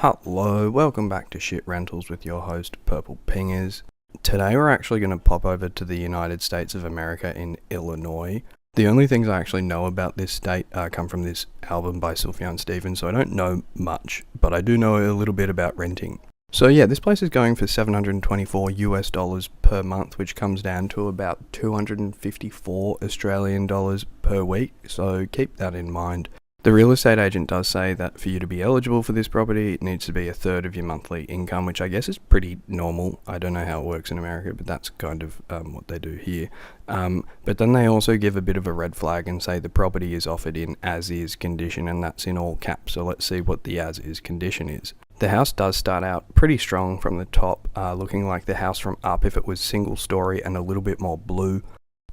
Hello, welcome back to Shit Rentals with your host, Purple Pingers. Today we're actually going to pop over to the United States of America in Illinois. The only things I actually know about this state come from this album by Sufjan Stevens, so I don't know much, but I do know a little bit about renting. So yeah, this place is going for $724 per month, which comes down to about 254 Australian dollars per week, so keep that in mind. The real estate agent does say that for you to be eligible for this property, it needs to be a third of your monthly income, which I guess is pretty normal. I don't know how it works in America, but that's kind of what they do here. But then they also give a bit of a red flag and say the property is offered in as-is condition, and that's in all caps. So let's see what the as-is condition is. The house does start out pretty strong from the top, looking like the house from up if it was single story and a little bit more blue.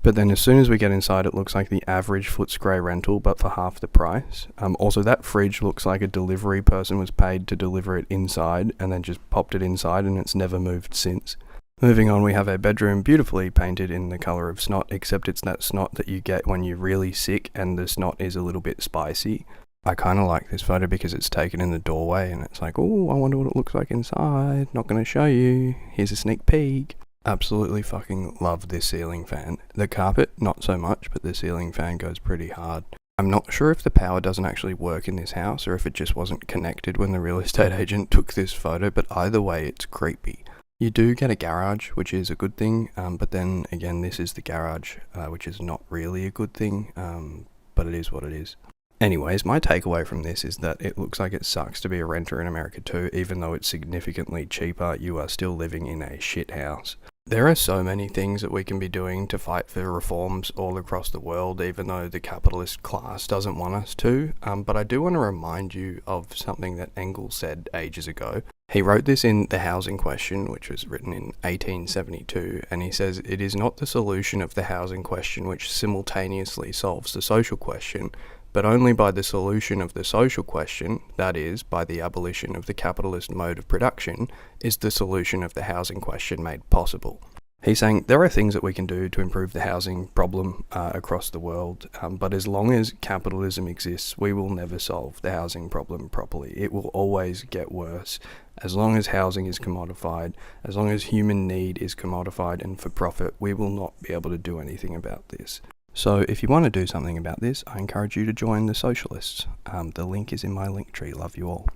But then as soon as we get inside, it looks like the average Footscray rental, but for half the price. Also, that fridge looks like a delivery person was paid to deliver it inside and then just popped it inside, and it's never moved since. Moving on, we have a bedroom beautifully painted in the colour of snot, except it's that snot that you get when you're really sick and the snot is a little bit spicy. I kind of like this photo because it's taken in the doorway and it's like, oh, I wonder what it looks like inside. Not going to show you. Here's a sneak peek. Absolutely fucking love this ceiling fan. The carpet, not so much, but the ceiling fan goes pretty hard. I'm not sure if the power doesn't actually work in this house or if it just wasn't connected when the real estate agent took this photo, but either way it's creepy. You do get a garage, which is a good thing, but then again this is the garage, which is not really a good thing, but it is what it is. Anyways, my takeaway from this is that it looks like it sucks to be a renter in America too. Even though it's significantly cheaper, you are still living in a shit house. There are so many things that we can be doing to fight for reforms all across the world, even though the capitalist class doesn't want us to. But I do want to remind you of something that Engels said ages ago. He wrote this in The Housing Question, which was written in 1872, and he says, "It is not the solution of the housing question which simultaneously solves the social question, but only by the solution of the social question, that is, by the abolition of the capitalist mode of production, is the solution of the housing question made possible." He's saying there are things that we can do to improve the housing problem across the world, but as long as capitalism exists, we will never solve the housing problem properly. It will always get worse. As long as housing is commodified, as long as human need is commodified and for profit, we will not be able to do anything about this. So if you want to do something about this, I encourage you to join the socialists. The link is in my link tree. Love you all.